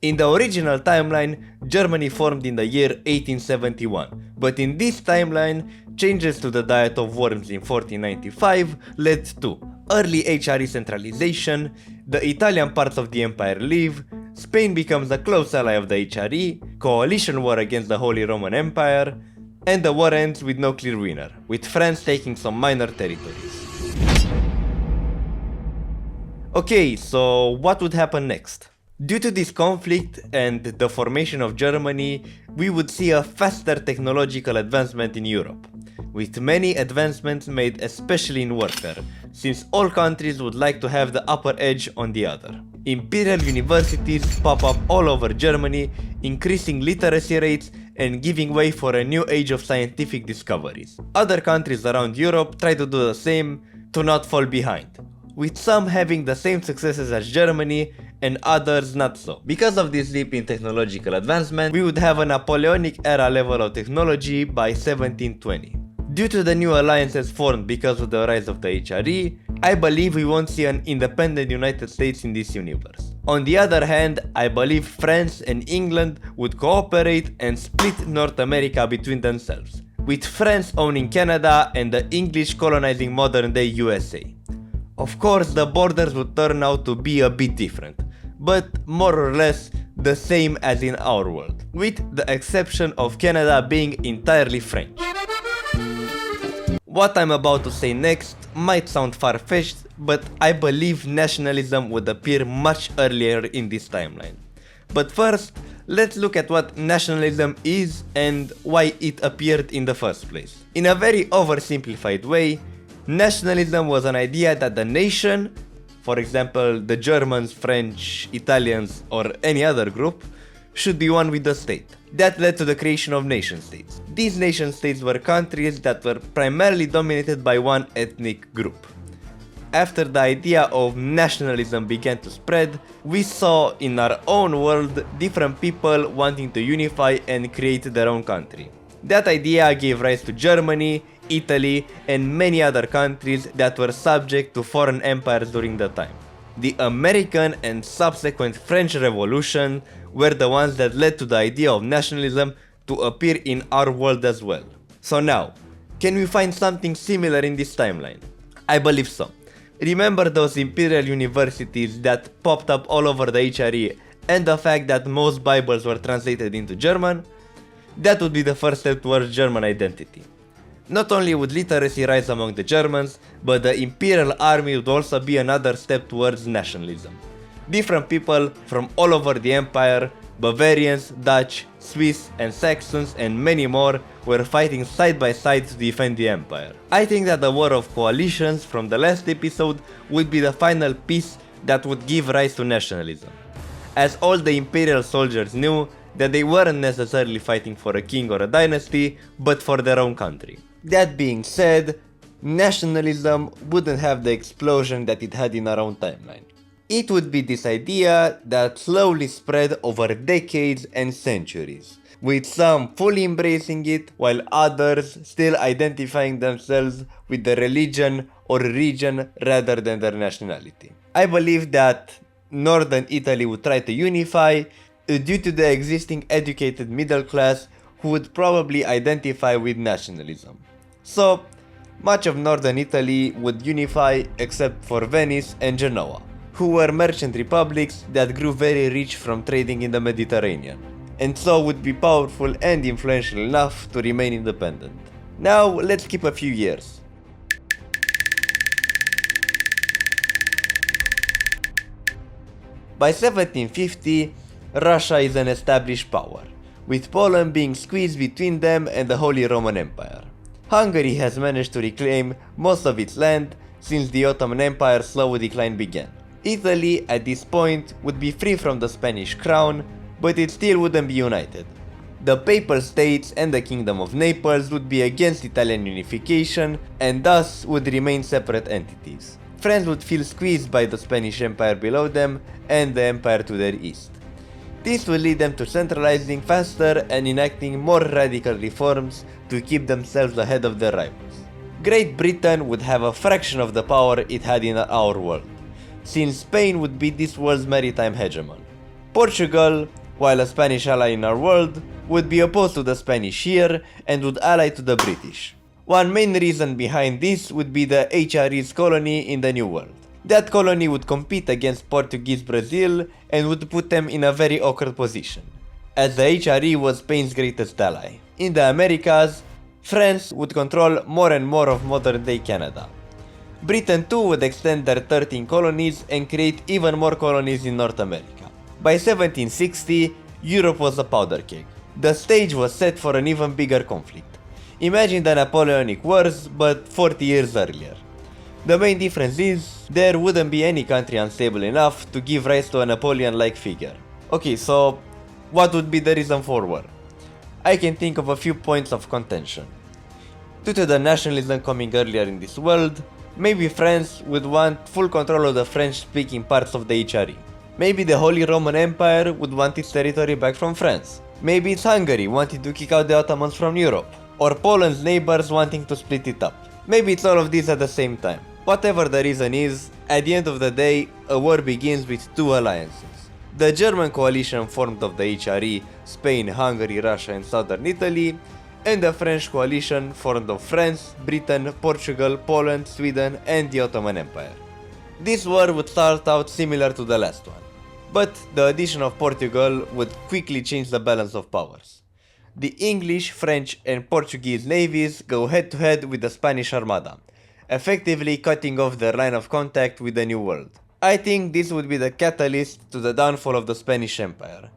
In the original timeline, Germany formed in the year 1871, but in this timeline, changes to the diet of worms in 1495 led to early HRE centralization, the Italian parts of the empire leave, Spain becomes a close ally of the HRE, coalition war against the Holy Roman Empire, and the war ends with no clear winner, with France taking some minor territories. Okay, so what would happen next? Due to this conflict and the formation of Germany, we would see a faster technological advancement in Europe, with many advancements made especially in warfare, since all countries would like to have the upper edge on the other. Imperial universities pop up all over Germany, increasing literacy rates and giving way for a new age of scientific discoveries. Other countries around Europe try to do the same to not fall behind, with some having the same successes as Germany and others not so. Because of this leap in technological advancement, we would have a Napoleonic era level of technology by 1720. Due to the new alliances formed because of the rise of the HRE, I believe we won't see an independent United States in this universe. On the other hand, I believe France and England would cooperate and split North America between themselves, with France owning Canada and the English colonizing modern-day USA. Of course, the borders would turn out to be a bit different, but more or less the same as in our world, with the exception of Canada being entirely French. What I'm about to say next might sound far-fetched, but I believe nationalism would appear much earlier in this timeline. But first, let's look at what nationalism is and why it appeared in the first place. In a very oversimplified way, nationalism was an idea that the nation, for example the Germans, French, Italians or any other group, should be one with the state. That led to the creation of nation-states. These nation-states were countries that were primarily dominated by one ethnic group. After the idea of nationalism began to spread, we saw in our own world different people wanting to unify and create their own country. That idea gave rise to Germany, Italy, and many other countries that were subject to foreign empires during the time. The American and subsequent French Revolution were the ones that led to the idea of nationalism to appear in our world as well. So now, can we find something similar in this timeline? I believe so. Remember those imperial universities that popped up all over the HRE and the fact that most Bibles were translated into German? That would be the first step towards German identity. Not only would literacy rise among the Germans, but the imperial army would also be another step towards nationalism. Different people from all over the empire, Bavarians, Dutch, Swiss and Saxons and many more were fighting side by side to defend the empire. I think that the war of coalitions from the last episode would be the final piece that would give rise to nationalism, as all the imperial soldiers knew that they weren't necessarily fighting for a king or a dynasty, but for their own country. That being said, nationalism wouldn't have the explosion that it had in our own timeline. It would be this idea that slowly spread over decades and centuries, with some fully embracing it while others still identifying themselves with the religion or region rather than their nationality. I believe that northern Italy would try to unify due to the existing educated middle class who would probably identify with nationalism. So, much of northern Italy would unify except for Venice and Genoa, who were merchant republics that grew very rich from trading in the Mediterranean, and so would be powerful and influential enough to remain independent. Now, let's skip a few years. By 1750, Russia is an established power, with Poland being squeezed between them and the Holy Roman Empire. Hungary has managed to reclaim most of its land since the Ottoman Empire's slow decline began. Italy, at this point, would be free from the Spanish crown, but it still wouldn't be united. The Papal States and the Kingdom of Naples would be against Italian unification and thus would remain separate entities. France would feel squeezed by the Spanish Empire below them and the Empire to their east. This would lead them to centralizing faster and enacting more radical reforms to keep themselves ahead of their rivals. Great Britain would have a fraction of the power it had in our world, since Spain would be this world's maritime hegemon. Portugal, while a Spanish ally in our world, would be opposed to the Spanish here and would ally to the British. One main reason behind this would be the HRE's colony in the New World. That colony would compete against Portuguese Brazil and would put them in a very awkward position, as the HRE was Spain's greatest ally. In the Americas, France would control more and more of modern-day Canada. Britain too would extend their 13 colonies and create even more colonies in North America. By 1760, Europe was a powder keg. The stage was set for an even bigger conflict. Imagine the Napoleonic Wars, but 40 years earlier. The main difference is, there wouldn't be any country unstable enough to give rise to a Napoleon-like figure. Okay, so what would be the reason for war? I can think of a few points of contention. Due to the nationalism coming earlier in this world, maybe France would want full control of the French-speaking parts of the HRE. Maybe the Holy Roman Empire would want its territory back from France. Maybe it's Hungary wanting to kick out the Ottomans from Europe. Or Poland's neighbors wanting to split it up. Maybe it's all of these at the same time. Whatever the reason is, at the end of the day, a war begins with two alliances. The German coalition formed of the HRE, Spain, Hungary, Russia and southern Italy, and the French coalition formed of France, Britain, Portugal, Poland, Sweden and the Ottoman Empire. This war would start out similar to the last one, but the addition of Portugal would quickly change the balance of powers. The English, French and Portuguese navies go head to head with the Spanish Armada, effectively cutting off their line of contact with the New World. I think this would be the catalyst to the downfall of the Spanish Empire.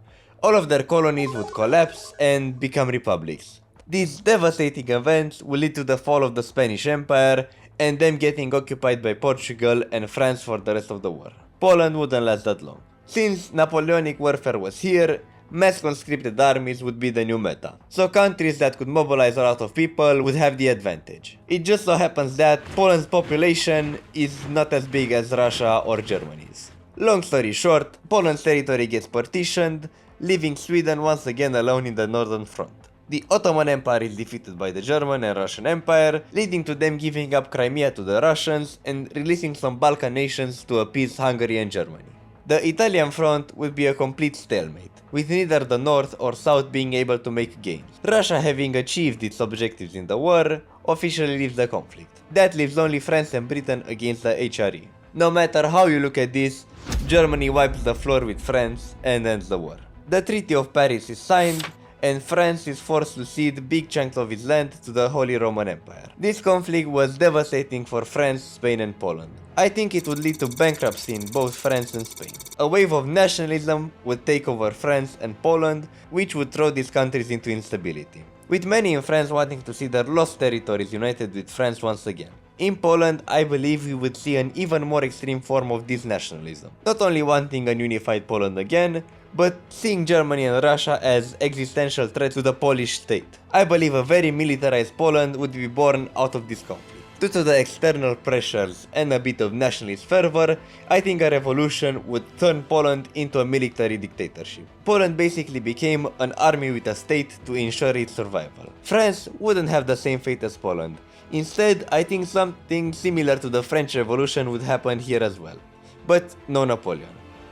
All of their colonies would collapse and become republics. These devastating events will lead to the fall of the Spanish Empire and them getting occupied by Portugal and France for the rest of the war. Poland wouldn't last that long. Since Napoleonic warfare was here, mass conscripted armies would be the new meta, so countries that could mobilize a lot of people would have the advantage. It just so happens that Poland's population is not as big as Russia or Germany's. Long story short, Poland's territory gets partitioned, leaving Sweden once again alone in the northern front. The Ottoman Empire is defeated by the German and Russian Empire, leading to them giving up Crimea to the Russians and releasing some Balkan nations to appease Hungary and Germany. The Italian front would be a complete stalemate, with neither the north or south being able to make gains. Russia, having achieved its objectives in the war, officially leaves the conflict. That leaves only France and Britain against the HRE. No matter how you look at this, Germany wipes the floor with France and ends the war. The Treaty of Paris is signed, and France is forced to cede big chunks of its land to the Holy Roman Empire. This conflict was devastating for France, Spain and Poland. I think it would lead to bankruptcy in both France and Spain. A wave of nationalism would take over France and Poland, which would throw these countries into instability, with many in France wanting to see their lost territories united with France once again. In Poland, I believe we would see an even more extreme form of this nationalism, not only wanting an unified Poland again, but seeing Germany and Russia as existential threats to the Polish state. I believe a very militarized Poland would be born out of this conflict. Due to the external pressures and a bit of nationalist fervor, I think a revolution would turn Poland into a military dictatorship. Poland basically became an army with a state to ensure its survival. France wouldn't have the same fate as Poland. Instead, I think something similar to the French Revolution would happen here as well. But no Napoleon.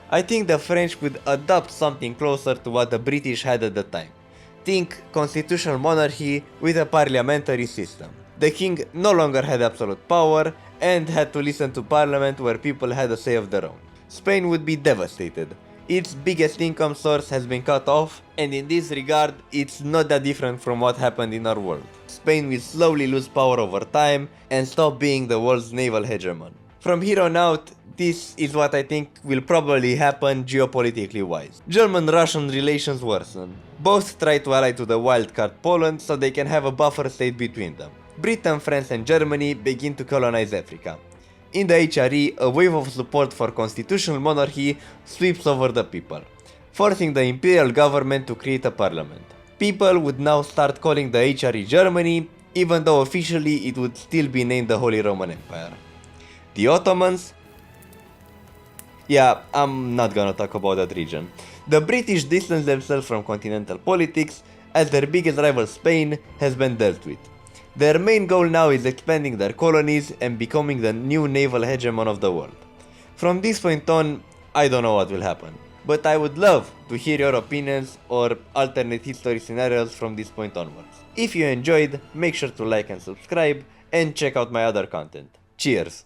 I think the French would adopt something closer to what the British had at the time. Think constitutional monarchy with a parliamentary system. The king no longer had absolute power and had to listen to parliament where people had a say of their own. Spain would be devastated. Its biggest income source has been cut off, and in this regard, it's not that different from what happened in our world. Spain will slowly lose power over time and stop being the world's naval hegemon. From here on out, this is what I think will probably happen geopolitically wise. German-Russian relations worsen. Both try to ally to the wildcard Poland so they can have a buffer state between them. Britain, France and Germany begin to colonize Africa. In the HRE, a wave of support for constitutional monarchy sweeps over the people, forcing the imperial government to create a parliament. People would now start calling the HRE Germany, even though officially it would still be named the Holy Roman Empire. The Ottomans? Yeah, I'm not gonna talk about that region. The British distanced themselves from continental politics as their biggest rival Spain has been dealt with. Their main goal now is expanding their colonies and becoming the new naval hegemon of the world. From this point on, I don't know what will happen. but I would love to hear your opinions or alternate history scenarios from this point onwards. If you enjoyed, make sure to like and subscribe, and check out my other content. Cheers!